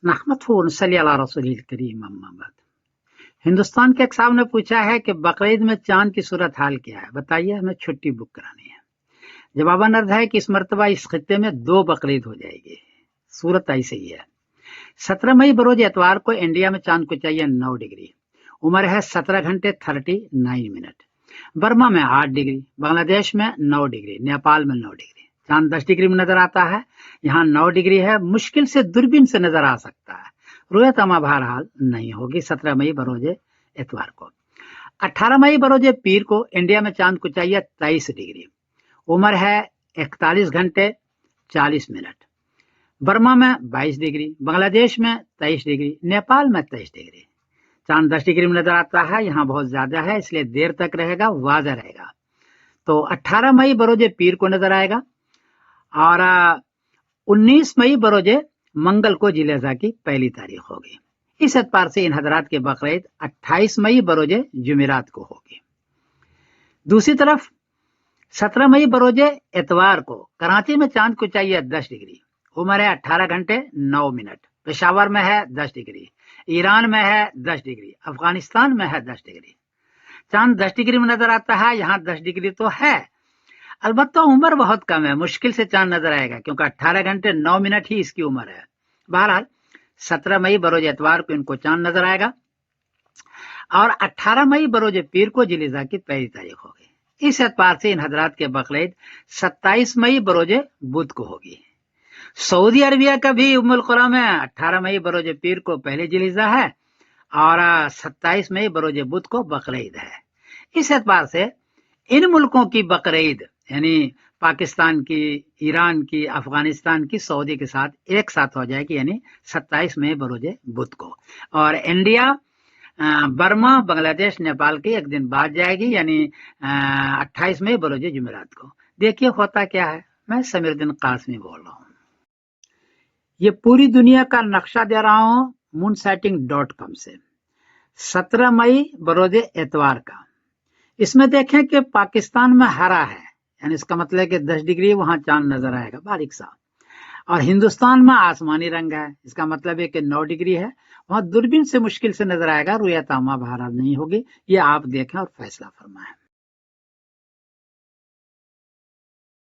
नहमदुहु व नसल्ली अला रसूलिल करीम अम्मा बाद। हिंदुस्तान के एक साहब ने पूछा है कि बकरीद में चांद की सूरत हाल क्या है, बताइए, हमें छुट्टी बुक करानी है। जवाबन अर्ज है कि इस मरतबा इस खित्ते में 2 बकरीद हो जाएगी। सूरत ऐसी ही है। 17 मई बरोज एतवार को इंडिया में चांद को चाहिए 9 डिग्री, उम्र है 17 घंटे 39 मिनट। बर्मा में 8 डिग्री, बांग्लादेश में 9 डिग्री, नेपाल में 9 डिग्री। चांद 10 डिग्री में नजर आता है, यहाँ 9 डिग्री है, मुश्किल से दूरबीन से नजर आ सकता है। रुयत अमा बहरहाल नहीं होगी 17 मई बरोजे एतवार को। 18 मई बरोजे पीर को इंडिया में चांद को चाहिए 23 डिग्री, उम्र है 41 घंटे 40 मिनट। बर्मा में 22 डिग्री, बांग्लादेश में 23 डिग्री, नेपाल में 23 डिग्री। चांद 10 डिग्री में नजर आता है, यहाँ बहुत ज्यादा है इसलिए देर तक रहेगा, वाज़ह रहेगा। तो 18 मई बरोजे पीर को नजर आएगा और 19 मई बरोजे मंगल को जिलेजा की पहली तारीख होगी। इस एतबार से इन हजरात के बकरीद 28 मई बरोजे जुमेरात को होगी। दूसरी तरफ 17 मई बरोजे एतवार को कराची में चांद को चाहिए 10 डिग्री, उम्र है 18 घंटे 9 मिनट। पेशावर में है 10 डिग्री, ईरान में है 10 डिग्री, अफगानिस्तान में है 10 डिग्री। चांद 10 डिग्री में नजर आता है, यहाँ 10 डिग्री तो है, अलबत्ता उम्र बहुत कम है, मुश्किल से चांद नजर आएगा क्योंकि 18 घंटे 9 मिनट ही इसकी उम्र है। बहरहाल 17 मई बरोज एतवार को इनको चांद नजर आएगा और 18 मई बरोज पीर को जिलेजा की पहली तारीख होगी। इस एतबार से इन हजरात के बकरीद 27 मई बरोजे बुध को होगी। सऊदी अरबिया का भी उम्मुल कुरा में 18 मई बरोज पीर को पहले जिलेजा है और 27 मई बरोज बुध को बकरीद है। इस एतबार से इन मुल्कों की बकरीद यानी पाकिस्तान की, ईरान की, अफगानिस्तान की सऊदी के साथ एक साथ हो जाएगी, यानी 27 मई बरोजे बुध को। और इंडिया, बर्मा, बांग्लादेश, नेपाल की एक दिन बाद जाएगी, यानी 28 मई बरोजे जुमेरात को। देखिए होता क्या है। मैं समीरुद्दीन कासमी बोल रहा हूँ। ये पूरी दुनिया का नक्शा दे रहा हूँ moonsighting.com से। 17 मई बरोजे एतवार का, इसमें देखें कि पाकिस्तान में हरा है, यानी इसका मतलब है कि 10 डिग्री वहां चांद नजर आएगा बारीक सा, और हिंदुस्तान में आसमानी रंग है, इसका मतलब है कि 9 डिग्री है, वहां दूरबीन से मुश्किल से नजर आएगा, रुयत आमा बहरहाल नहीं होगी। ये आप देखें और फैसला फरमाएं।